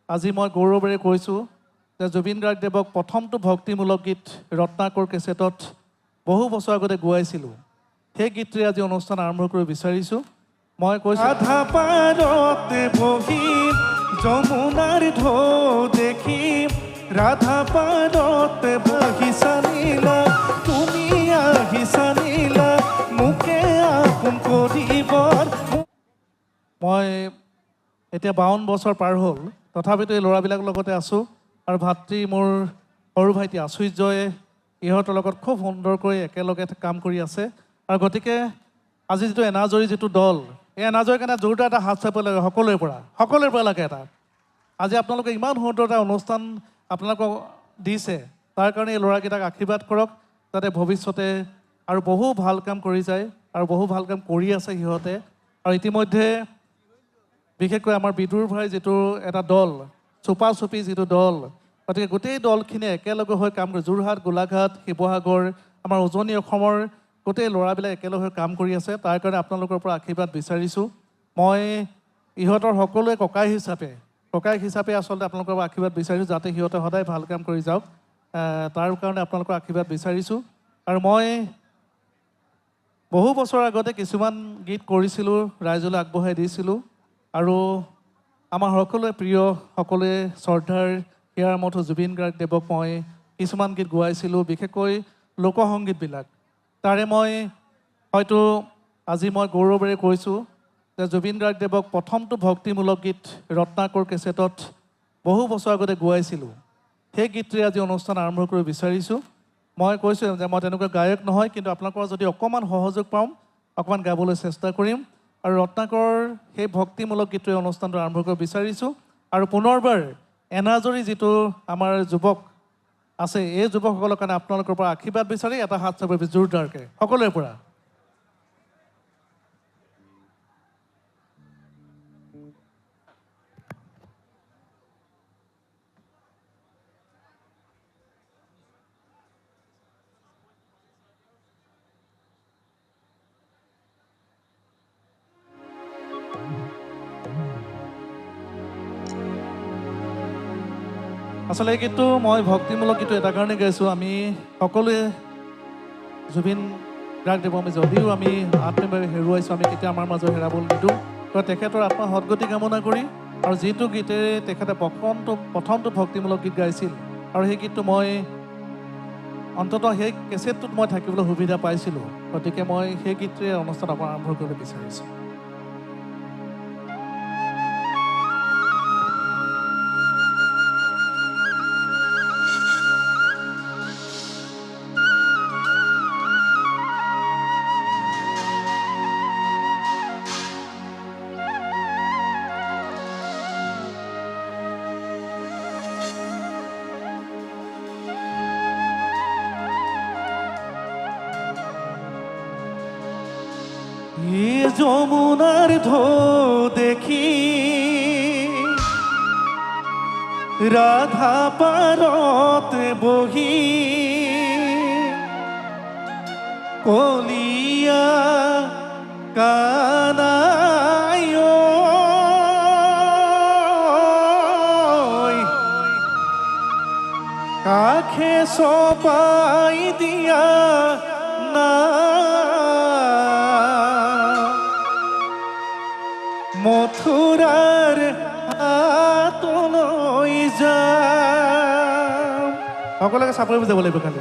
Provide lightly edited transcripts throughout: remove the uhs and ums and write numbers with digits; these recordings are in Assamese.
আজি মই গৌৰৱেৰে কৈছোঁ যে জুবিন গাৰ্গদেৱক প্ৰথমটো ভক্তিমূলক গীত ৰত্নাকৰ কেছেটত বহু বছৰ আগতে গোৱাইছিলোঁ। সেই গীতটোৱে আজি অনুষ্ঠান আৰম্ভ কৰিব বিচাৰিছোঁ। মই কৈছোঁ আধা পাৰতে বহি যমুনাৰ ঢৌ দেখি ৰাধা পাৰতে বহিছা নীলা, তুমি আহিছা নীলা, মোকে আপোন কৰিবৰ। মই এতিয়া 52 বছৰ পাৰ হ'ল, তথাপিতো এই ল'ৰাবিলাকৰ লগতে আছোঁ আৰু ভাতৃ মোৰ সৰু ভাইটি আচুৰ্যই ইহঁতৰ লগত খুব সুন্দৰকৈ একেলগে কাম কৰি আছে। আৰু গতিকে আজি যিটো এনাজৰী যিটো দল, এই এনাজৰীৰ কাৰণে জোৰদাৰ এটা হাত চাপিব লাগে সকলোৰে পৰা লাগে এটা। আজি আপোনালোকে ইমান সুন্দৰ এটা অনুষ্ঠান আপোনালোকক দিছে, তাৰ কাৰণে এই ল'ৰাকেইটাক আশীৰ্বাদ কৰক যাতে ভৱিষ্যতে আৰু বহু ভাল কাম কৰি যায় আৰু বহু ভাল কাম কৰি আছে সিহঁতে। আৰু ইতিমধ্যে বিশেষকৈ আমাৰ বিদুৰ ভাই যিটো এটা দল, চুপা চুপি যিটো দল, গতিকে গোটেই দলখিনিয়ে একেলগে হৈ কাম কৰে। যোৰহাট, গোলাঘাট, শিৱসাগৰ, আমাৰ উজনি অসমৰ গোটেই ল'ৰাবিলাক একেলগে হৈ কাম কৰি আছে। তাৰ কাৰণে আপোনালোকৰ পৰা আশীৰ্বাদ বিচাৰিছোঁ। মই ইহঁতৰ সকলোৱে ককাই হিচাপে আচলতে আপোনালোকৰ পৰা আশীৰ্বাদ বিচাৰিছোঁ, যাতে সিহঁতে সদায় ভাল কাম কৰি যাওক। তাৰ কাৰণে আপোনালোকৰ আশীৰ্বাদ বিচাৰিছোঁ। আৰু মই বহু বছৰ আগতে কিছুমান গীত কৰিছিলোঁ, ৰাইজলৈ আগবঢ়াই দিছিলোঁ। আৰু আমাৰ সকলোৱে প্ৰিয়, সকলোৱে শ্ৰদ্ধাৰ হিয়াৰ মঠু জুবিন গাৰ্গদেৱক মই কিছুমান গীত গোৱাইছিলোঁ, বিশেষকৈ লোকসংগীতবিলাক। তাৰে মই হয়তো আজি মই গৌৰৱেৰে কৈছোঁ যে জুবিন গাৰ্গদেৱক প্ৰথমটো ভক্তিমূলক গীত ৰত্নাকৰ কেছেটত বহু বছৰ আগতে গোৱাইছিলোঁ। সেই গীতটোৱে আজি অনুষ্ঠান আৰম্ভ কৰিব বিচাৰিছোঁ। মই কৈছোঁ যে মই তেনেকুৱা গায়ক নহয়, কিন্তু আপোনালোকৰ যদি অকণমান সহযোগ পাওঁ, অকণমান গাবলৈ চেষ্টা কৰিম। আৰু ৰত্নাকৰ সেই ভক্তিমূলক গীতটোৱে অনুষ্ঠানটো আৰম্ভ কৰিব বিচাৰিছোঁ। আৰু পুনৰবাৰ এনাজৰী যিটো আমাৰ যুৱক আছে, এই যুৱকসকলৰ কাৰণে আপোনালোকৰ পৰা আশীৰ্বাদ বিচাৰি এটা হাত চাপিব জোৰদাৰকৈ সকলোৰে পৰা। আচলতে এই গীতটো মই ভক্তিমূলক গীতটো এটা কাৰণে গাইছোঁ। আমি সকলোৱে জুবিন গাৰ্গদেৱক আমি যদিও আমি আত্মীয়ভাৱে হেৰুৱাইছোঁ, আমি কেতিয়া আমাৰ মাজত হেৰাব নিদিওঁ। তো তেখেতৰ আত্মা সদগতি কামনা কৰি, আৰু যিটো গীতেৰে তেখেতে প্ৰথমটো ভক্তিমূলক গীত গাইছিল, আৰু সেই গীতটো মই অন্ততঃ সেই কেছেটটোত মই থাকিবলৈ সুবিধা পাইছিলোঁ। গতিকে মই সেই গীতটোৱে অনুষ্ঠান আৰম্ভ কৰিব বিচাৰিছোঁ। যমুনার ঢৌ দেখি রাধা পারতে বহি কলিয়া কানায় কাখে সপাই দিয়া না মথুরার হাতলৈ যাম। সকলোকে চাপৰি বুজাব লাগিব খালি।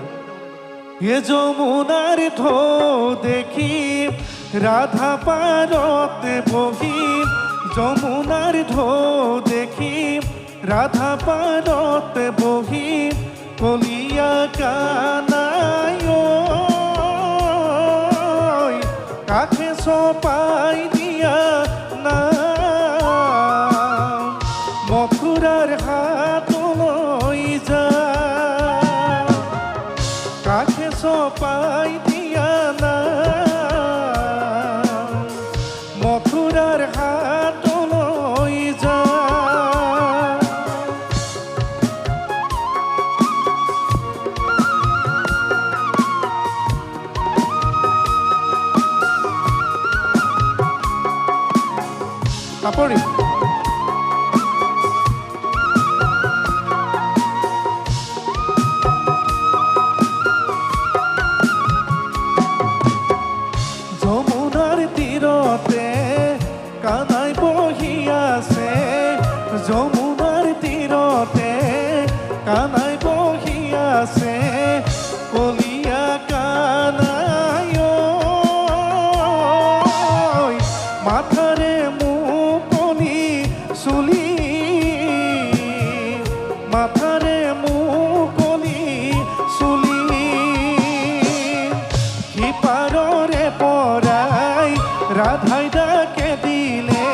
এ যমুনার ঢৌ দেখি রাধা পারতে বহি, যমুনার ঢৌ দেখি রাধা পারতে বহি কলিয়া কানায় কাখে সপাই দিয়া না মথুরার হাতলৈ যাম, কাখে সপাই দিয়া না মথুরার হাতলৈ যাম। চাপৰি যমুনাৰ তীৰতে কানাই বহি আছে কলীয়া কানাই ঐ মাথাৰে মুকলি চুলি মাথাৰে মুকলি চুলি সিপাৰৰে পৰাই ৰাধাই ডাকে দিলে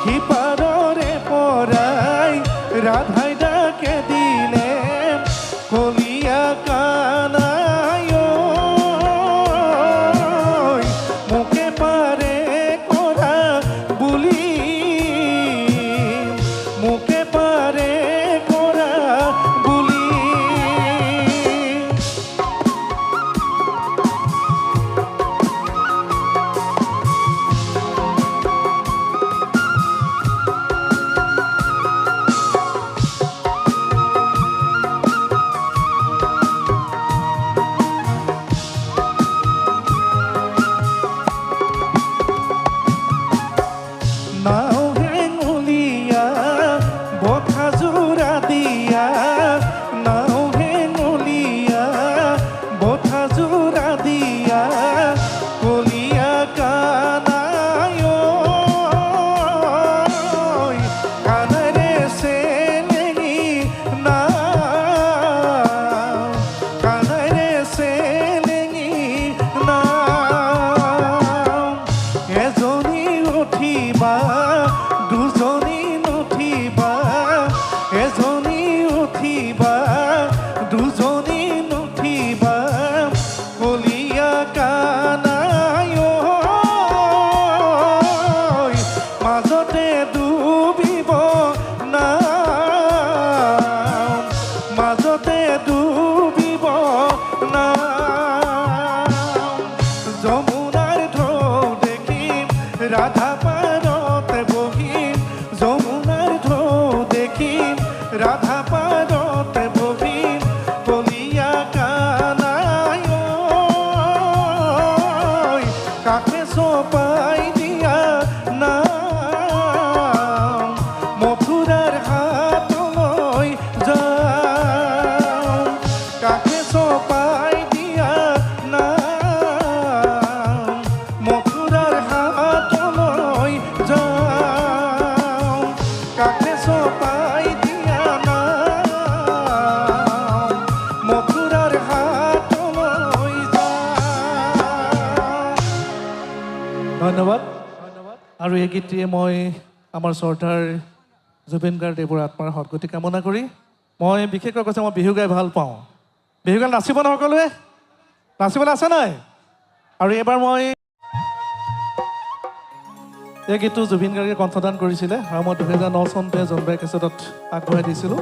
সিপাৰৰে পৰাই ৰাধাই ডাকে দিলে কলীয়া কানাই ঐ মোকে পাৰে কৰা বুলি মোকে পাৰে কৰা বুলি নাও হেঙুলীয়া বঠা যোৰা দিয়া নাও হেঙুলীয়া বঠা যোৰা দিয়া কলীয়া কানাই ঐ কানাইৰে চেলেঙি নাও কানাইৰে চেলেঙি নাও এজনী উঠিবা দুজনী নুঠিবা এজনী উঠিবা দুজনী নুঠিবা কলীয়া কানাই ঐ মাজতে ডুবিব নাও মাজতে ডুবিব নাও যমুনাৰ ঢৌ দেখিম ৰাধা পাৰতে বহিম যমুনাৰ ঢৌ দেখিম ৰাধা পাৰতে বহিম কলীয়া কানাই ঐ কাষে চপাই দিয়া নাও মথুৰাৰ হাতলৈ যাওঁ কাষে চপাই দিয়া নাও মথুৰাৰ হাতলৈ যাওঁ কাষে চপাই দিয়া নাও মথুৰাৰ হাতলৈ যাওঁ ধন্যবাদ আৰু এই গীতটিয়ে মই আমাৰ শ্ৰদ্ধাৰ জুবিন গাৰ্গদেৱৰ আত্মাৰ সদ্গতি কামনা কৰি মই বিশেষকৈ কৈছোঁ মই বিহু গাই ভাল পাওঁ বিহু গান নাচিব ন সকলোৱে নাচিবলৈ আছে নাই আৰু এইবাৰ মই এই গীতটো জুবিন গাৰ্গে কণ্ঠদান কৰিছিলে আৰু মই 2009 চনতে জোনবাই কেছেটত আগবঢ়াই দিছিলোঁ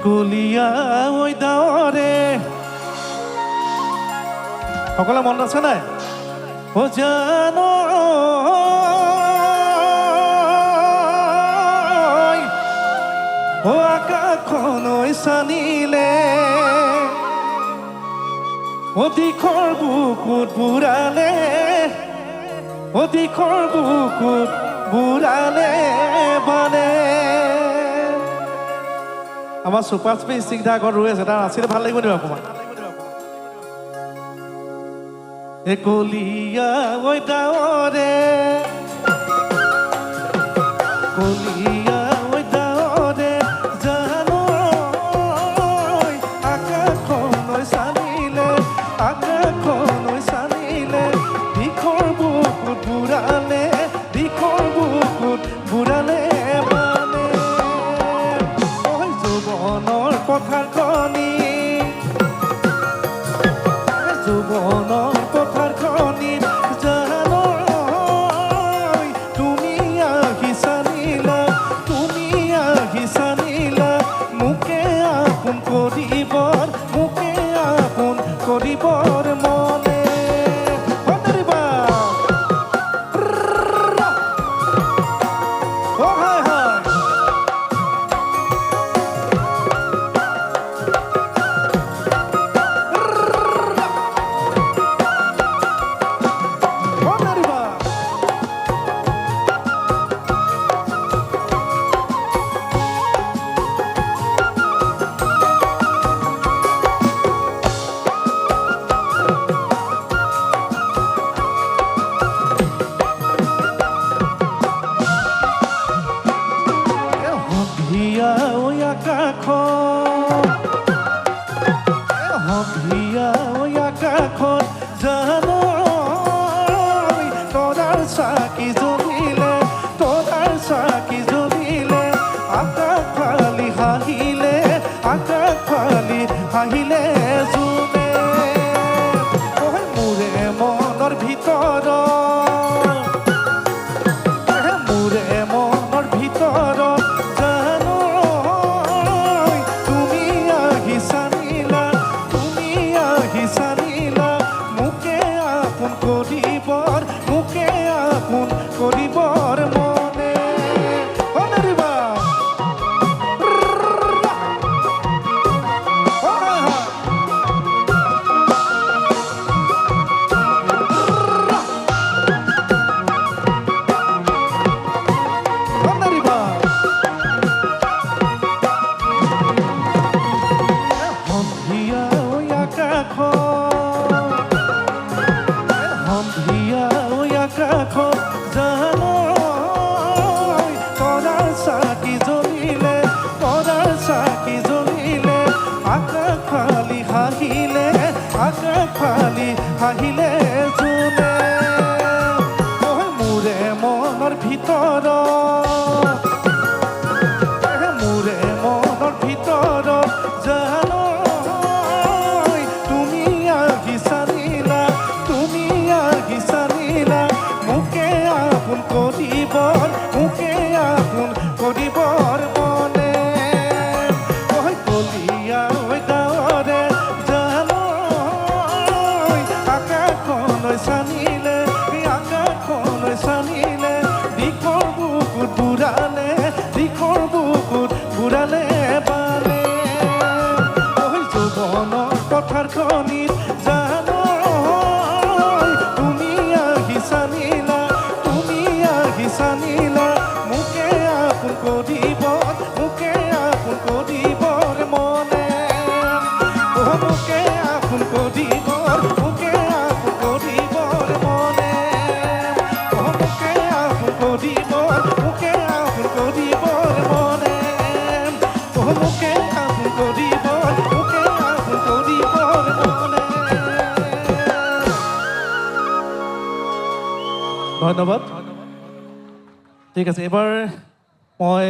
কলীয়া ঐ ডাৱৰে সকলোৱে মনত আছে নাই ও জানো ও আকাশখন চানিলে ও দিশৰ বুকুত বুঢ়ালে ও দিশৰ বুকুত বুঢ়ালে বানে আমাৰ চুপাৰ স্পেচ চিন্তা আগত ৰৈ আছে তাৰ নাচিলে ভাল লাগিব নেকি অকণমান এ কলীয়া ঐ ডাৱৰে কলীয়া ঐ ডাৱৰে জানো আকাশখন চানিলে দিশৰ বুকুত বুঢ়ালে দিশৰ বুকুত বুঢ়ালে মানে যৌৱনৰ পথাৰখনি যৌৱনৰ পথাৰখনিত জানো তুমি আহি চানিলা হাঁহিলে যোনে মোৰে মনৰ ভিতৰত মোৰে মনৰ ভিতৰত জানো তুমি আহিছানিলা মোকে আপোন কৰিবৰ মনে কলীয়া গাঁৱৰে জানো আকাশলৈ চানিলে দিশৰ বুকুত বুঢ়ালে বালে যৌৱনৰ পথাৰ খনিত জানো তুমি আহিছানিলা মোকে আপোন কৰিবৰ মনে মোকে আপোন কৰিবৰ মনে মোকে আপোন কৰিবৰ মনে মোকে আপোন কৰিবৰ মনে ধন্যবাদ ঠিক আছে এবাৰ মই